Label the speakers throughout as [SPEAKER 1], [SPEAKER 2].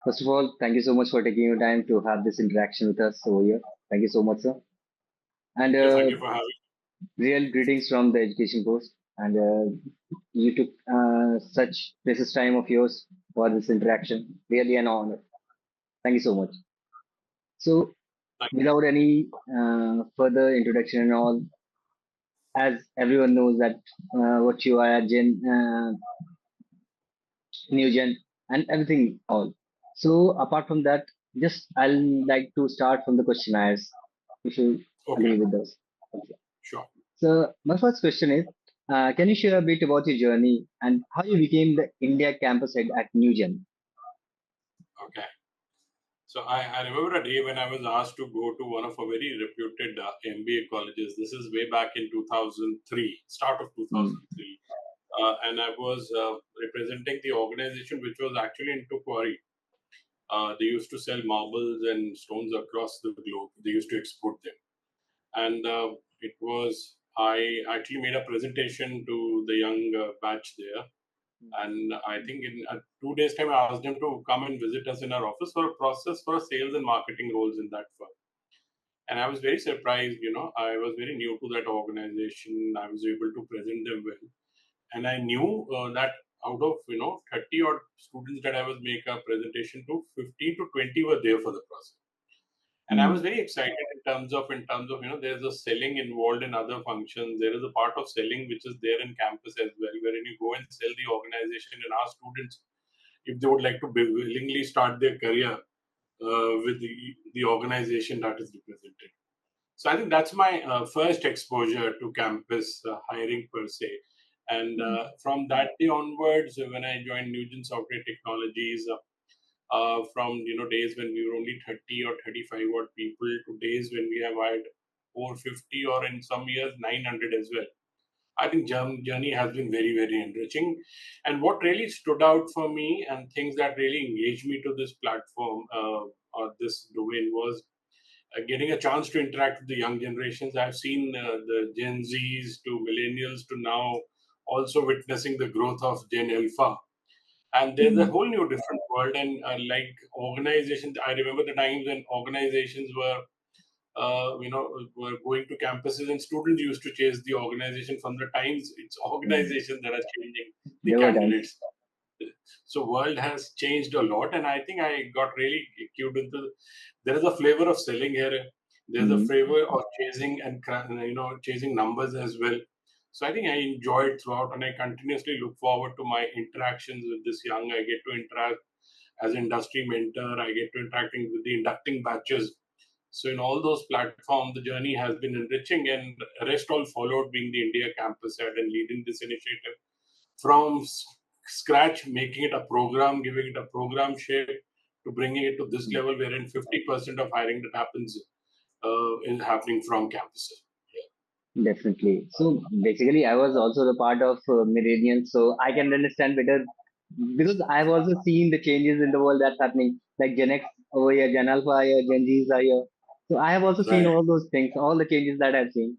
[SPEAKER 1] First of all, thank you so much for taking your time to have this interaction with us over here. Thank you so much, sir. And
[SPEAKER 2] Yeah, thank you for having
[SPEAKER 1] real greetings from the education post. And you took such precious time of yours for this interaction. Really an honor. Thank you so much. So,
[SPEAKER 2] thank
[SPEAKER 1] without any further introduction and all, as everyone knows that what you are, NewGen, and everything all. So, apart from that, just I'll like to start from the question I asked, if you
[SPEAKER 2] Okay,
[SPEAKER 1] agree with us. Okay.
[SPEAKER 2] sure.
[SPEAKER 1] So my first question is, can you share a bit about your journey and how you became the India campus head at NewGen?
[SPEAKER 2] Okay. So I remember a day when I was asked to go to one of a very reputed MBA colleges. This is way back in 2003, start of
[SPEAKER 1] Mm,
[SPEAKER 2] 2003. And I was representing the organization which was actually into quarry. They used to sell marbles and stones across the globe. They used to export them. And it was, I actually made a presentation to the young batch there. And I think in 2 days' time, I asked them to come and visit us in our office for a process for sales and marketing roles in that firm. And I was very surprised, I was very new to that organization. I was able to present them well. And I knew that out of, 30 odd students that I was make a presentation to, 15 to 20 were there for the process. And I was
[SPEAKER 1] mm,
[SPEAKER 2] very excited in terms of there's a selling involved in other functions. There is a part of selling which is there in campus as well, wherein you go and sell the organization and ask students if they would like to willingly start their career with the organization that is represented. So I think that's my first exposure to campus hiring per se. And
[SPEAKER 1] mm,
[SPEAKER 2] from that day onwards, when I joined NewGen Software Technologies, from days when we were only 30 or 35 odd people to days when we have hired 450 or in some years 900 as well. I think journey has been very, very enriching. And what really stood out for me and things that really engaged me to this platform or this domain was getting a chance to interact with the young generations. I've seen the Gen Zs to millennials to now also witnessing the growth of Gen Alpha. And there's a
[SPEAKER 1] mm.
[SPEAKER 2] whole new different world. And like organizations, I remember the times when organizations were going to campuses and students used to chase the organization. From the times it's
[SPEAKER 1] Mm.
[SPEAKER 2] organizations that are changing the
[SPEAKER 1] There were times.
[SPEAKER 2] candidates. So world has changed a lot, and I think I got really cued into. There is a flavor of selling here. There's a
[SPEAKER 1] Mm,
[SPEAKER 2] flavor of chasing and chasing numbers as well. So I think I enjoyed throughout, and I continuously look forward to my interactions with this young. I get to interact as industry mentor. I get to interacting with the inducting batches. So in all those platforms, the journey has been enriching, and rest all followed being the India campus head and leading this initiative from scratch, making it a program, giving it a program shape to bringing it to this
[SPEAKER 1] mm.
[SPEAKER 2] level wherein 50% of hiring that happens is happening from campuses.
[SPEAKER 1] Definitely. So basically, I was also the part of millennials, so I can understand better because I've also seen the changes in the world that's happening, like Gen X over here, Gen Alpha are here, Gen Zs are here. So I have also seen
[SPEAKER 2] Right.
[SPEAKER 1] all those things, all the changes that I've seen.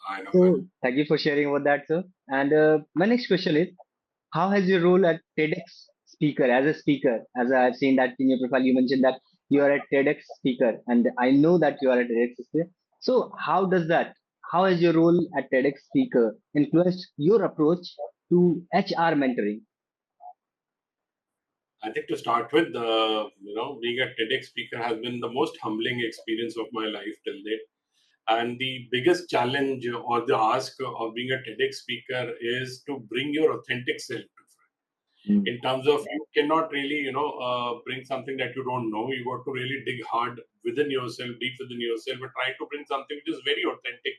[SPEAKER 2] I know. I know.
[SPEAKER 1] So thank you for sharing about that, sir. And my next question is, how has your role at TEDx speaker as a speaker? As I've seen that in your profile, you mentioned that you are a TEDx speaker, and I know that you are a TEDx speaker. So how does that? How has your role at TEDx speaker influenced your approach to HR mentoring?
[SPEAKER 2] I think to start with, being a TEDx speaker has been the most humbling experience of my life till date. And the biggest challenge or the ask of being a TEDx speaker is to bring your authentic self to front.
[SPEAKER 1] Mm,
[SPEAKER 2] In terms of you cannot really, bring something that you don't know. You got to really dig hard within yourself, deep within yourself, and try to bring something which is very authentic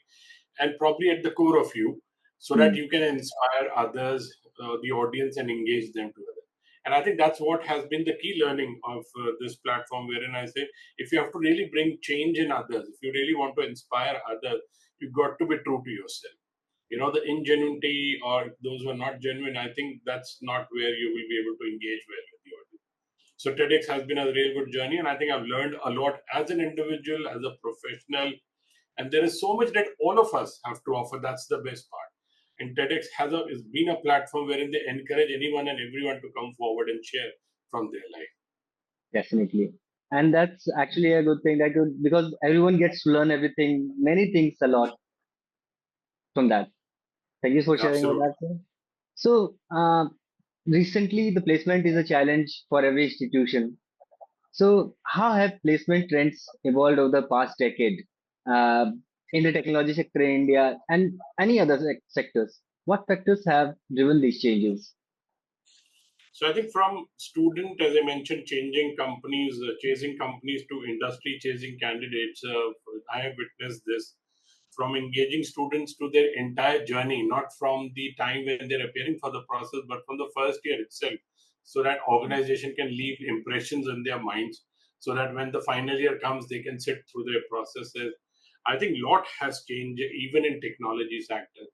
[SPEAKER 2] and probably at the core of you so that
[SPEAKER 1] mm,
[SPEAKER 2] you can inspire others, the audience, and engage them together. And I think that's what has been the key learning of this platform, wherein I say, if you have to really bring change in others, if you really want to inspire others, you've got to be true to yourself. The ingenuity or those who are not genuine, I think that's not where you will be able to engage well with the audience. So TEDx has been a real good journey, and I think I've learned a lot as an individual, as a professional, and there is so much that all of us have to offer. That's the best part. And TEDx has been a platform wherein they encourage anyone and everyone to come forward and share from their life.
[SPEAKER 1] Definitely. And that's actually a good thing that could, because everyone gets to learn everything, many things a lot from that. Thank you for sharing with
[SPEAKER 2] Absolutely.
[SPEAKER 1] that, sir. So, recently the placement is a challenge for every institution. So, how have placement trends evolved over the past decade uh, in the technology sector in India and any other sectors? What factors have driven these changes?
[SPEAKER 2] So I think from student, as I mentioned, changing companies, chasing companies to industry chasing candidates, I have witnessed this from engaging students to their entire journey, not from the time when they're appearing for the process, but from the first year itself, so that organization can leave impressions in their minds, so that when the final year comes, they can sit through their processes. I think lot has changed even in technology sector,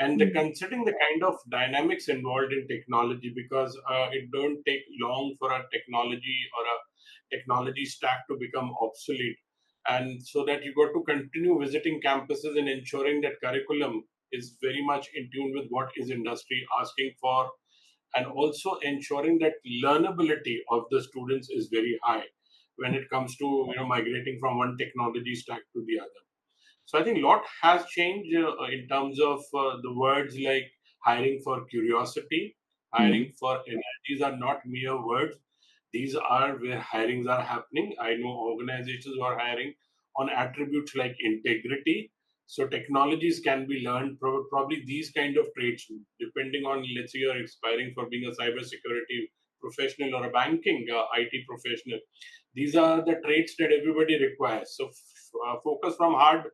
[SPEAKER 2] and
[SPEAKER 1] Mm.
[SPEAKER 2] considering the kind of dynamics involved in technology, because it don't take long for a technology or a technology stack to become obsolete, and so that you got to continue visiting campuses and ensuring that curriculum is very much in tune with what is industry asking for, and also ensuring that learnability of the students is very high when it comes to migrating from one technology stack to the other. So I think a lot has changed in terms of the words like hiring for curiosity, hiring
[SPEAKER 1] Mm.
[SPEAKER 2] for energies are not mere words. These are where hirings are happening. I know organizations who are hiring on attributes like integrity. So technologies can be learned. Probably these kind of traits, depending on, let's say you're aspiring for being a cybersecurity professional or a banking IT professional. These are the traits that everybody requires. So focus from hard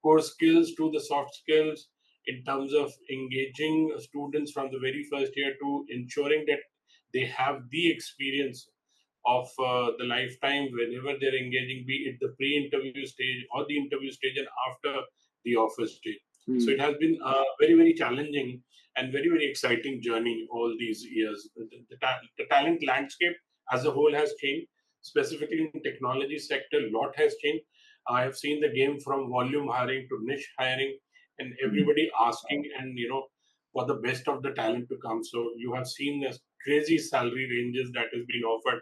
[SPEAKER 2] core skills to the soft skills in terms of engaging students from the very first year to ensuring that they have the experience of the lifetime whenever they're engaging, be it the pre-interview stage or the interview stage and after the offer stage. So it
[SPEAKER 1] Mm.
[SPEAKER 2] has been a very, very challenging and very, very exciting journey all these years. The talent landscape as a whole has changed. Specifically in technology sector, a lot has changed. I have seen the game from volume hiring to niche hiring, and
[SPEAKER 1] Mm.
[SPEAKER 2] everybody asking and for the best of the talent to come. So you have seen this crazy salary ranges that has been offered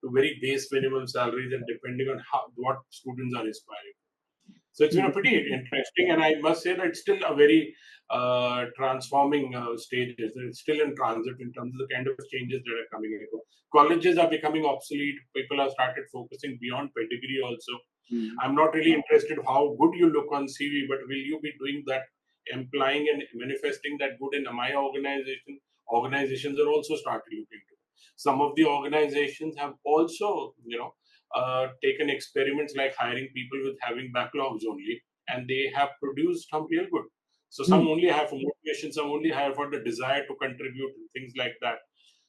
[SPEAKER 2] to very base minimum salaries, and depending on what students are aspiring. So it's been a pretty
[SPEAKER 1] Definitely.
[SPEAKER 2] interesting, and I must say that it's still a very transforming stage. It's still in transit in terms of the kind of changes that are coming in. Colleges are becoming obsolete. People have started focusing beyond pedigree also.
[SPEAKER 1] Mm.
[SPEAKER 2] I'm not really interested how good you look on CV, but will you be doing that, implying and manifesting that good in my organization? Organizations are also starting looking to. Some of the organizations have also, taken experiments like hiring people with having backlogs only, and they have produced some real good. So some
[SPEAKER 1] Mm.
[SPEAKER 2] only hire for motivation, some only hire for the desire to contribute, and things like that.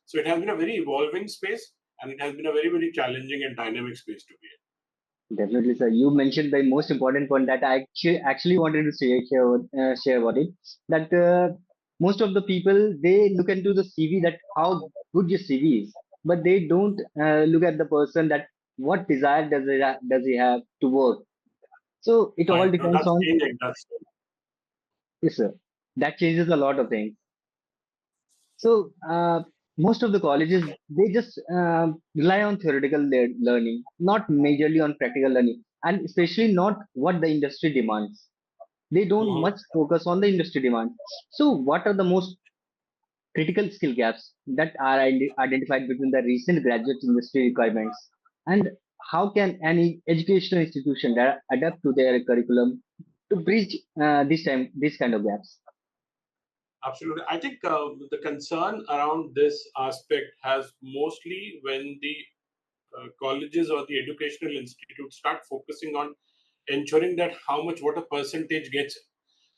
[SPEAKER 2] So it has been a very evolving space, and it has been a very, very challenging and dynamic space to be in.
[SPEAKER 1] Definitely, sir. You mentioned the most important point that I actually wanted to share about it. That most of the people they look into the CV that how good your CV is, but they don't look at the person that what desire does he have to work. So it all
[SPEAKER 2] No,
[SPEAKER 1] depends
[SPEAKER 2] that's
[SPEAKER 1] on,
[SPEAKER 2] changing. That's
[SPEAKER 1] yes, sir. That changes a lot of things. So most of the colleges they just rely on theoretical learning, not majorly on practical learning, and especially not what the industry demands. They don't
[SPEAKER 2] Mhm.
[SPEAKER 1] much focus on the industry demand. So what are the most critical skill gaps that are identified between the recent graduate industry requirements, and how can any educational institution adapt to their curriculum to bridge these kind of gaps?
[SPEAKER 2] Absolutely. I think the concern around this aspect has mostly when the colleges or the educational institutes start focusing on ensuring that how much, what a percentage gets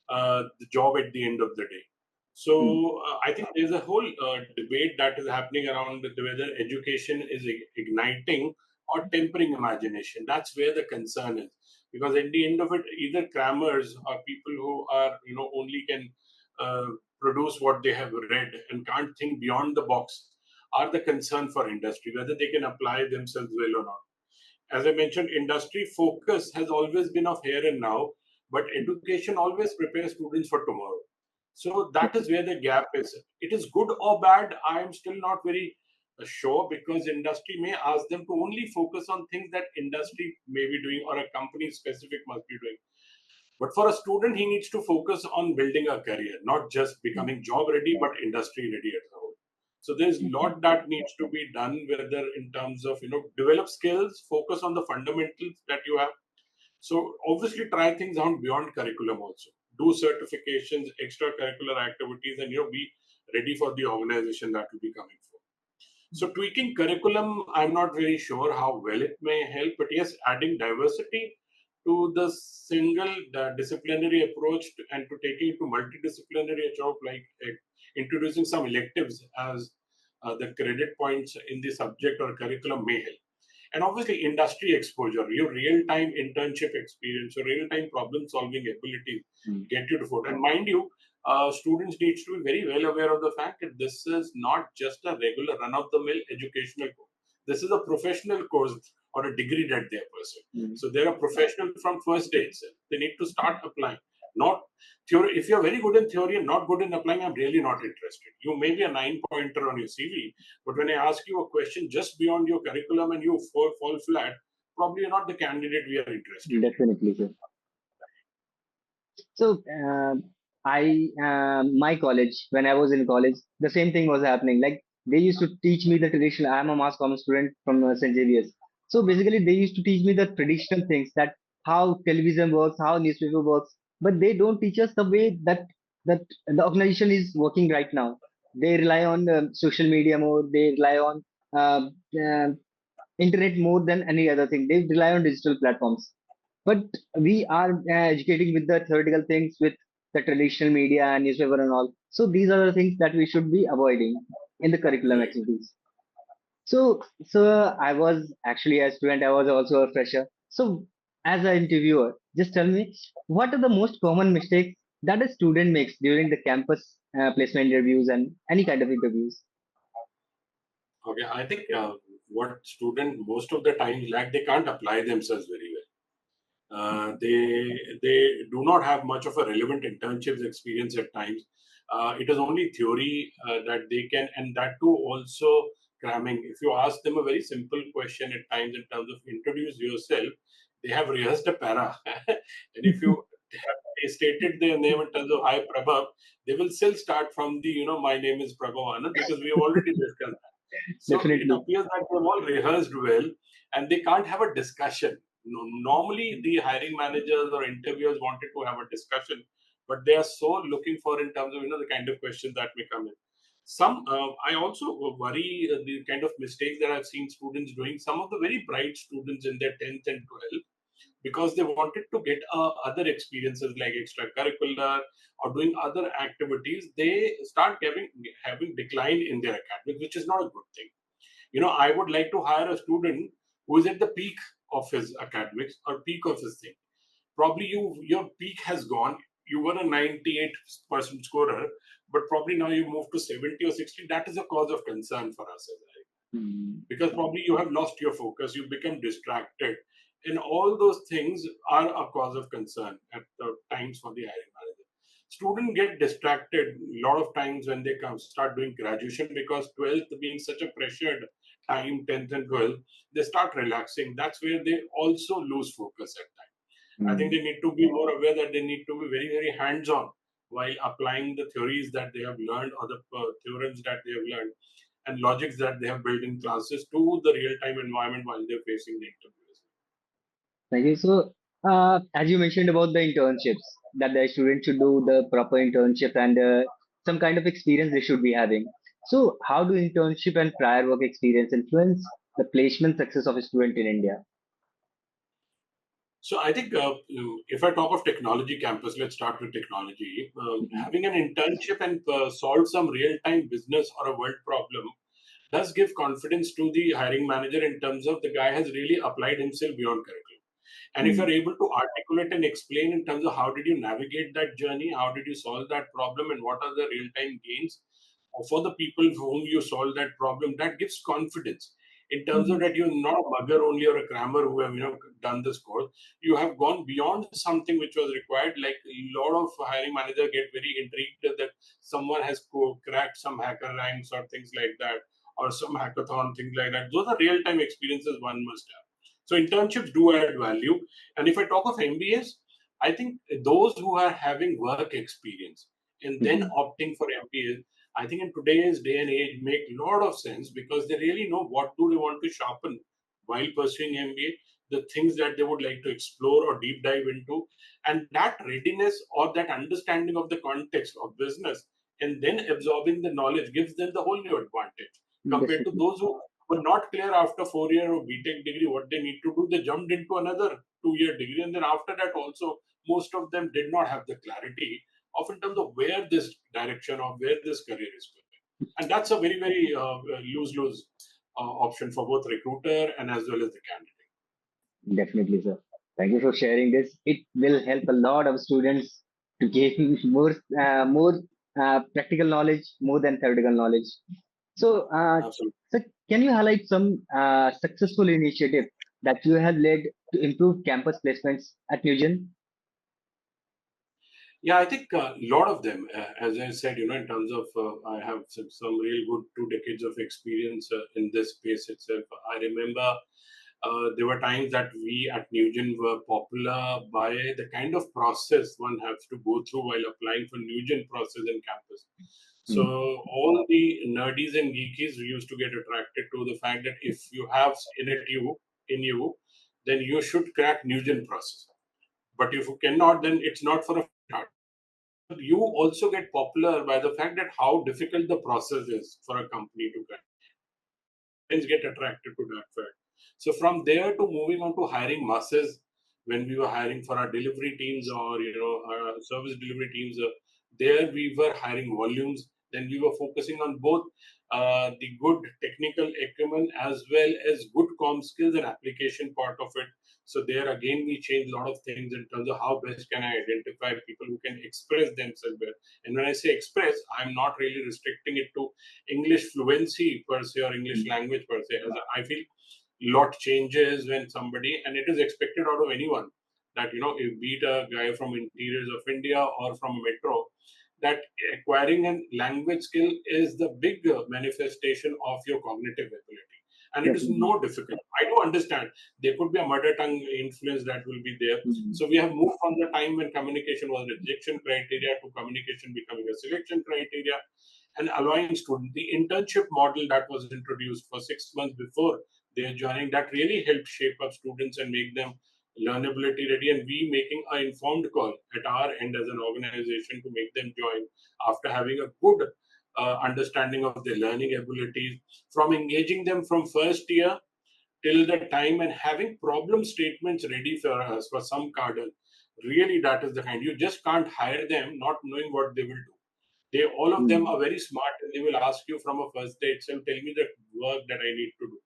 [SPEAKER 2] the job at the end of the day.
[SPEAKER 1] Hmm.
[SPEAKER 2] So I think there's a whole debate that is happening around whether education is igniting or tempering imagination. That's where the concern is, because at the end of it, either crammers or people who are only can uh, produce what they have read and can't think beyond the box are the concern for industry, whether they can apply themselves well or not. As I mentioned, industry focus has always been of here and now, but education always prepares students for tomorrow. So that is where the gap is. It is good or bad. I am still not very sure, because industry may ask them to only focus on things that industry may be doing or a company specific must be doing. But for a student, he needs to focus on building a career, not just becoming job ready, but industry ready as a whole. So there's a lot that needs to be done, whether in terms of, develop skills, focus on the fundamentals that you have. So obviously try things out beyond curriculum also. Do certifications, extracurricular activities, and be ready for the organization that will be coming for. So tweaking curriculum, I'm not very sure how well it may help, but yes, adding diversity to the single disciplinary approach and to taking it to multidisciplinary approach, like introducing some electives as the credit points in the subject or curriculum may help. And obviously industry exposure, your real-time internship experience, your real-time problem-solving ability get you to foot. And mind you, students need to be very well aware of the fact that this is not just a regular run-of-the-mill educational course. This is a professional course or a degree that they are pursuing. So they're a professional from first day itself. They need to start applying. Not theory. If you're very good in theory and not good in applying, I'm really not interested. You may be a 9-pointer on your CV, but when I ask you a question just beyond your curriculum and you fall flat, probably you're not the candidate we are interested in.
[SPEAKER 1] Definitely, sir. So, my college, when I was in college, the same thing was happening. Like they used to teach me the traditional. I'm a mass commerce student from St. Xavier's. So basically, they used to teach me the traditional things, that how television works, how newspaper works, but they don't teach us the way that the organization is working right now. They rely on social media more. They rely on uh, uh, internet more than any other thing. They rely on digital platforms. But we are educating with the theoretical things, with the traditional media and newspaper and all. So these are the things that we should be avoiding in the curriculum
[SPEAKER 2] Right.
[SPEAKER 1] activities. So I was actually a student. I was also a fresher. So as an interviewer, just tell me, what are the most common mistakes that a student makes during the campus placement interviews and any kind of interviews?
[SPEAKER 2] Okay, I think what student most of the times lack, they can't apply themselves very well. They do not have much of a relevant internships experience at times. It is only theory that they can, and that too also cramming. If you ask them a very simple question at times in terms of introduce yourself, they have rehearsed a para. And if you have they stated their name in terms of hi Prabhav, they will still start from the my name is Prabhav Anand, because we have already discussed that. So it
[SPEAKER 1] Definitely.
[SPEAKER 2] appears that they've all rehearsed well and they can't have a discussion. Normally, the hiring managers or interviewers wanted to have a discussion, but they are so looking for in terms of the kind of questions that may come in. Some I also worry the kind of mistakes that I've seen students doing. Some of the very bright students in their 10th and 12th, because they wanted to get other experiences like extracurricular or doing other activities, they start having decline in their academics, which is not a good thing. I would like to hire a student who is at the peak of his academics or peak of his thing. Probably your peak has gone. You were a 98% scorer, but probably now you move to 70 or 60. That is a cause of concern for us as well,
[SPEAKER 1] Hmm.
[SPEAKER 2] because probably you have lost your focus, you become distracted, and all those things are a cause of concern at the times for the hiring manager. Students get distracted a lot of times when they start doing graduation, because 12th being such a pressured time, 10th and 12th, they start relaxing. That's where they also lose focus at time. I think
[SPEAKER 1] Hmm.
[SPEAKER 2] they need to be more aware that they need to be very, very hands-on while applying the theories that they have learned, or the theorems that they have learned, and logics that they have built in classes to the real-time environment while they're facing the interviews.
[SPEAKER 1] Thank you. So, as you mentioned about the internships, that the student should do the proper internship and some kind of experience they should be having. So, how do internship and prior work experience influence the placement success of a student in India?
[SPEAKER 2] So I think if I talk of technology campus, let's start with technology.
[SPEAKER 1] Mhm.
[SPEAKER 2] Having an internship and solve some real-time business or a world problem does give confidence to the hiring manager in terms of the guy has really applied himself beyond curriculum. And if you're
[SPEAKER 1] Mm.
[SPEAKER 2] able to articulate and explain in terms of how did you navigate that journey, how did you solve that problem, and what are the real-time gains for the people for whom you solve that problem, that gives confidence in terms of
[SPEAKER 1] Mm.
[SPEAKER 2] that you're not a mugger only or a crammer who have done this course. You have gone beyond something which was required. Like a lot of hiring managers get very intrigued that someone has cracked some hacker ranks or things like that, or some hackathon, things like that. Those are real-time experiences one must have. So internships do add value. And if I talk of MBAs, I think those who are having work experience and then
[SPEAKER 1] Mhm.
[SPEAKER 2] opting for MBAs, I think in today's day and age make a lot of sense because they really know what do they want to sharpen while pursuing MBA, the things that they would like to explore or deep dive into, and that readiness or that understanding of the context of business and then absorbing the knowledge gives them the whole new advantage compared to
[SPEAKER 1] Definitely.
[SPEAKER 2] those who were not clear after 4 year or BTech degree what they need to do. They jumped into another 2 year degree, and then after that also most of them did not have the clarity of in terms of where this direction or where this career is going. And that's a very lose-lose option for both recruiter and as well as the candidate.
[SPEAKER 1] Definitely, sir. Thank you for sharing this. It will help a lot of students to gain more practical knowledge, more than theoretical knowledge. So,
[SPEAKER 2] Absolutely.
[SPEAKER 1] so can you highlight some successful initiative that you have led to improve campus placements at NewGen?
[SPEAKER 2] Yeah, I think a lot of them, as I said, in terms of I have some real good 2 decades of experience in this space itself. I remember there were times that we at NewGen were popular by the kind of process one has to go through while applying for NewGen process in campus. So
[SPEAKER 1] Hmm.
[SPEAKER 2] all the nerdies and geekies used to get attracted to the fact that if you have in you, then you should crack NewGen process. But if you cannot, then it's not for a start. You also get popular by the fact that how difficult the process is for a company to crack. Students get attracted to that fact. So from there to moving on to hiring masses, when we were hiring for our delivery teams or our service delivery teams, there we were hiring volumes. Then we were focusing on both the good technical acumen as well as good com skills and application part of it. So there again we changed a lot of things in terms of how best can I identify people who can express themselves well. And when I say express, I'm not really restricting it to English fluency per se or English language per se. As I feel lot changes when somebody, and it is expected out of anyone that if be it a guy from interiors of India or from metro, that acquiring a language skill is the big manifestation of your cognitive ability, and it is
[SPEAKER 1] Definitely.
[SPEAKER 2] no difficult. I do understand there could be a mother tongue influence that will be there.
[SPEAKER 1] Hmm.
[SPEAKER 2] So we have moved from the time when communication was rejection criteria to communication becoming a selection criteria and allowing students the internship model that was introduced for 6 months before they're joining, that really helped shape up students and make them learnability ready, and we making an informed call at our end as an organization to make them join after having a good understanding of their learning abilities, from engaging them from first year till the time and having problem statements ready for us for some cadre. Really, that is the kind. You just can't hire them not knowing what they will do. They all of them
[SPEAKER 1] Hmm.
[SPEAKER 2] are very smart and they will ask you from a first day itself, tell me the work that I need to do.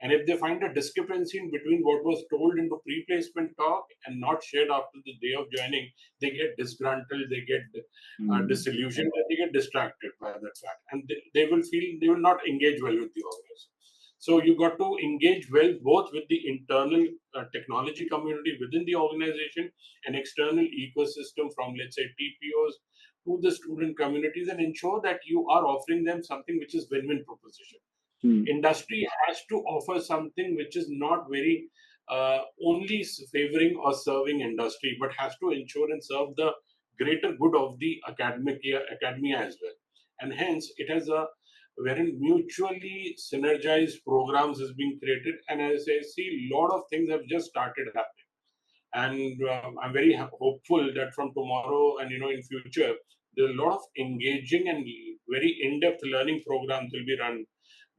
[SPEAKER 2] And if they find a discrepancy in between what was told in the pre-placement talk and not shared after the day of joining, they get disgruntled, they get
[SPEAKER 1] Hmm.
[SPEAKER 2] disillusioned, and they get distracted by that fact. And they will feel they will not engage well with the organization. So you got to engage well both with the internal technology community within the organization and external ecosystem from let's say TPOs to the student communities and ensure that you are offering them something which is win-win proposition.
[SPEAKER 1] Hmm.
[SPEAKER 2] Industry has to offer something which is not very only favoring or serving industry, but has to ensure and serve the greater good of the academia as well. And hence, it has a wherein mutually synergized programs is being created. And as I see, a lot of things have just started happening. And I'm very hopeful that from tomorrow and in future, there are a lot of engaging and very in-depth learning programs will be run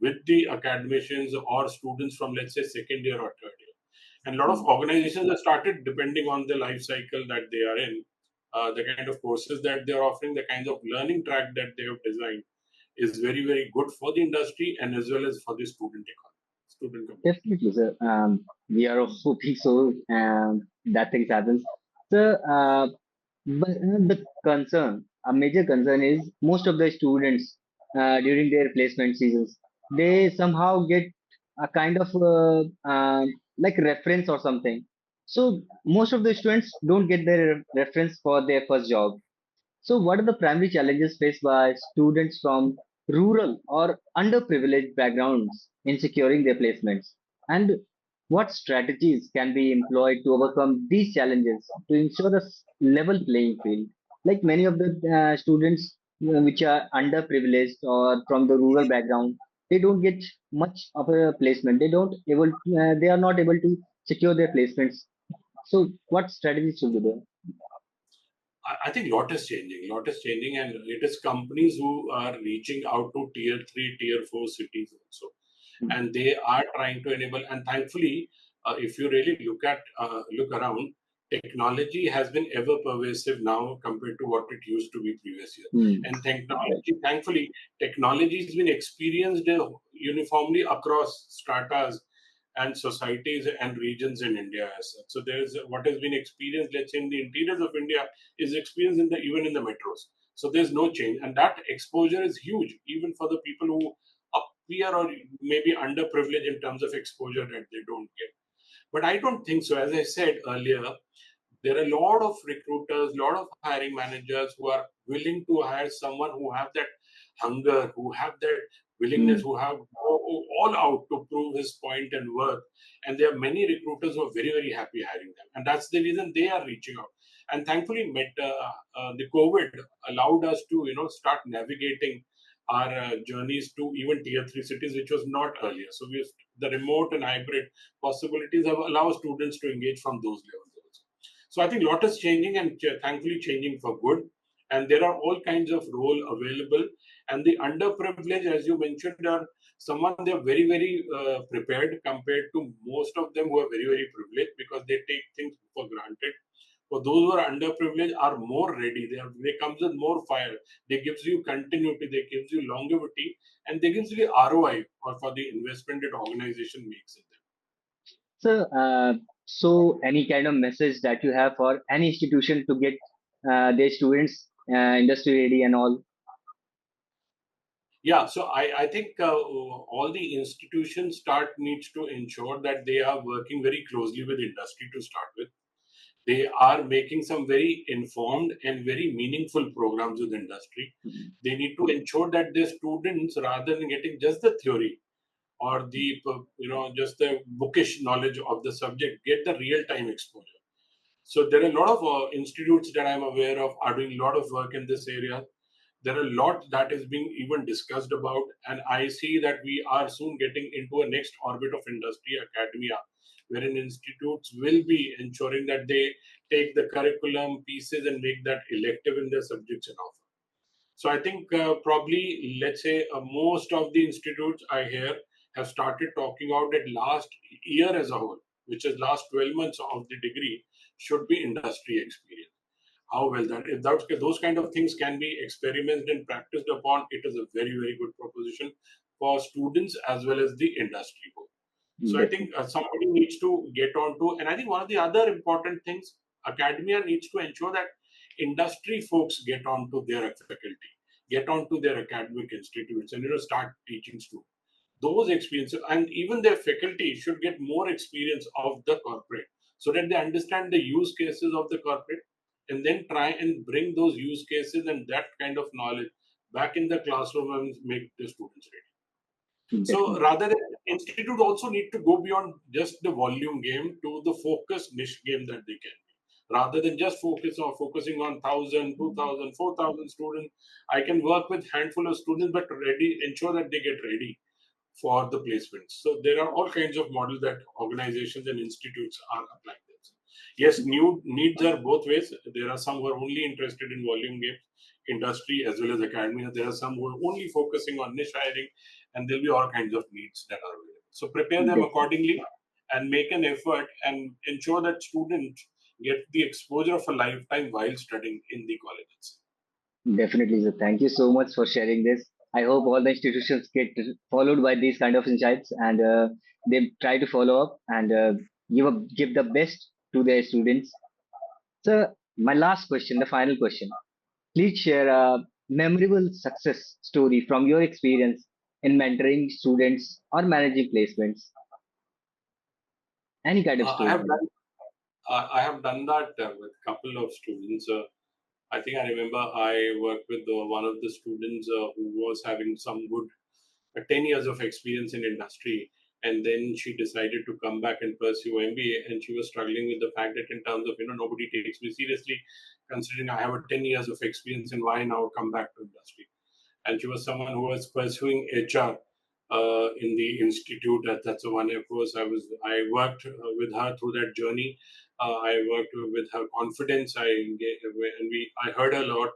[SPEAKER 2] with the academicians or students from let's say second year or third year. And a lot of
[SPEAKER 1] Hmm.
[SPEAKER 2] organizations have started depending on the life cycle that they are in, the kind of courses that they're offering, the kinds of learning track that they have designed is very good for the industry and as well as for the student community.
[SPEAKER 1] Definitely, sir. We are hoping so that things happens. So, but the concern, a major concern is most of the students during their placement seasons, they somehow get a kind of like reference or something. So most of the students don't get their reference for their first job. So what are the primary challenges faced by students from rural or underprivileged backgrounds in securing their placements? And what strategies can be employed to overcome these challenges to ensure a level playing field? Like many of the students which are underprivileged or from the rural background, they don't get much of a placement. They are not able to secure their placements. So, what strategies should be there?
[SPEAKER 2] I think lot is changing, and it is companies who are reaching out to tier 3, tier 4 cities also, and they are trying to enable. And thankfully, if you really look around, technology has been ever pervasive now compared to what it used to be previous year.
[SPEAKER 1] Hmm.
[SPEAKER 2] And thankfully, technology has been experienced uniformly across stratas and societies and regions in India as such. So there is what has been experienced, let's say, in the interiors of India is experienced in the even in the metros. So there's no change, and that exposure is huge, even for the people who appear or maybe underprivileged in terms of exposure that they don't get. But I don't think so. As I said earlier, there are a lot of recruiters, a lot of hiring managers who are willing to hire someone who have that hunger, who have that willingness,
[SPEAKER 1] Hmm.
[SPEAKER 2] who have go all out to prove his point and worth. And there are many recruiters who are very, very happy hiring them. And that's the reason they are reaching out. And thankfully, the COVID allowed us to, start navigating our journeys to even tier 3 cities, which was not earlier. So the remote and hybrid possibilities have allowed students to engage from those levels also. So I think a lot is changing, and thankfully changing for good. And there are all kinds of role available. And the underprivileged, as you mentioned, are someone they're very, very prepared compared to most of them who are very, very privileged because they take things for granted. For those who are underprivileged are more ready. They comes with more fire. They gives you continuity. They gives you longevity, and they gives you ROI or for the investment that organization makes in them.
[SPEAKER 1] So any kind of message that you have for any institution to get their students industry ready and all?
[SPEAKER 2] Yeah, so I think all the institutions start needs to ensure that they are working very closely with industry to start with. They are making some very informed and very meaningful programs with industry. They need to ensure that their students, rather than getting just the theory or the just the bookish knowledge of the subject, get the real time exposure. So there are a lot of institutes that I'm aware of are doing a lot of work in this area. There are a lot that is being even discussed about, and I see that we are soon getting into a next orbit of industry academia, wherein institutes will be ensuring that they take the curriculum pieces and make that elective in their subjects and offer. So I think probably, let's say, most of the institutes I hear have started talking out that last year as a whole, which is last 12 months of the degree, should be industry experience. How well that if those kind of things can be experimented and practiced upon, it is a very, very good proposition for students as well as the industry both. So I think
[SPEAKER 1] Definitely.
[SPEAKER 2] somebody needs to get on to, and I think one of the other important things, academia needs to ensure that industry folks get on to their faculty, get on to their academic institutes, and start teaching students. Those experiences and even their faculty should get more experience of the corporate so that they understand the use cases of the corporate and then try and bring those use cases and that kind of knowledge back in the classroom and make the students ready. So
[SPEAKER 1] Definitely.
[SPEAKER 2] rather than institute also need to go beyond just the volume game to the focused niche game that they can be. Rather than just focusing on 1,000, 2,000, 4,000 students, I can work with handful of students, but ready ensure that they get ready for the placements. So there are all kinds of models that organizations and institutes are applying themselves. Yes, new needs are both ways. There are some who are only interested in volume games, industry as well as academia. There are some who are only focusing on niche hiring, and there'll be all kinds of needs that are available. So prepare them
[SPEAKER 1] Definitely.
[SPEAKER 2] accordingly and make an effort and ensure that students get the exposure of a lifetime while studying in the colleges.
[SPEAKER 1] Definitely. So thank you so much for sharing this. I hope all the institutions get followed by these kind of insights and they try to follow up and give the best to their students. So my last question, the final question. Please share a memorable success story from your experience in mentoring students or managing placements. Any kind of
[SPEAKER 2] I
[SPEAKER 1] story.
[SPEAKER 2] have done I have done that with a couple of students. I think I remember I worked with one of the students who was having some good 10 years of experience in industry, and then she decided to come back and pursue MBA, and she was struggling with the fact that in terms of, nobody takes me seriously considering I have a 10 years of experience, and why now come back to industry. And she was someone who was pursuing HR in the institute. That's the one, of course. I worked with her through that journey. I worked with her confidence. I heard a lot.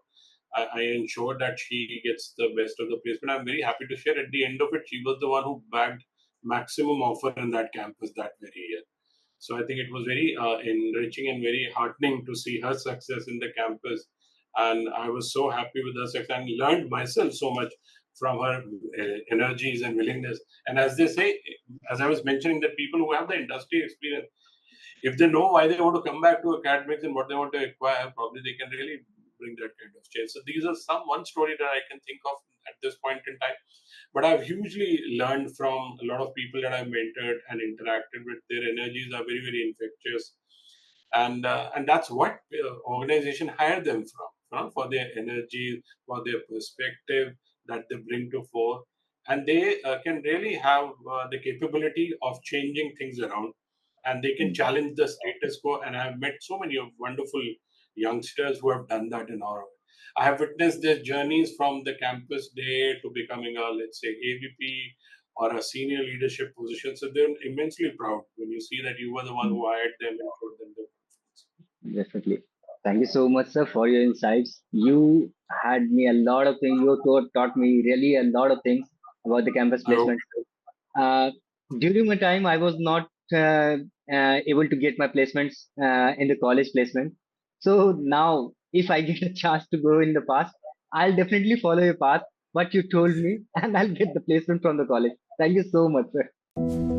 [SPEAKER 2] I ensured that she gets the best of the placement. I'm very happy to share. At the end of it, she was the one who bagged maximum offer in that campus that very year. So I think it was very enriching and very heartening to see her success in the campus. And I was so happy with her success and learned myself so much from her energies and willingness. And as they say, as I was mentioning, that people who have the industry experience, if they know why they want to come back to academics and what they want to acquire, probably they can really bring that kind of change. So these are one story that I can think of at this point in time. But I've hugely learned from a lot of people that I've mentored and interacted with. Their energies are very, very infectious, and that's what organization hire them from, for their energy, for their perspective that they bring to fore, and they can really have the capability of changing things around, and they can challenge the status quo. And I've met so many of wonderful youngsters who have done that in our. I have witnessed their journeys from the campus day to becoming a, let's say, AVP or a senior leadership position. So they're immensely proud when you see that you were the one who hired them and showed them the confidence.
[SPEAKER 1] Definitely. Thank you so much, sir, for your insights. You had me a lot of things. You taught me really a lot of things about the campus
[SPEAKER 2] I hope
[SPEAKER 1] placement. Uh, During my time, I was not able to get my placements in the college placement. So now, if I get a chance to go in the past, I'll definitely follow your path, what you told me, and I'll get the placement from the college. Thank you so much, sir.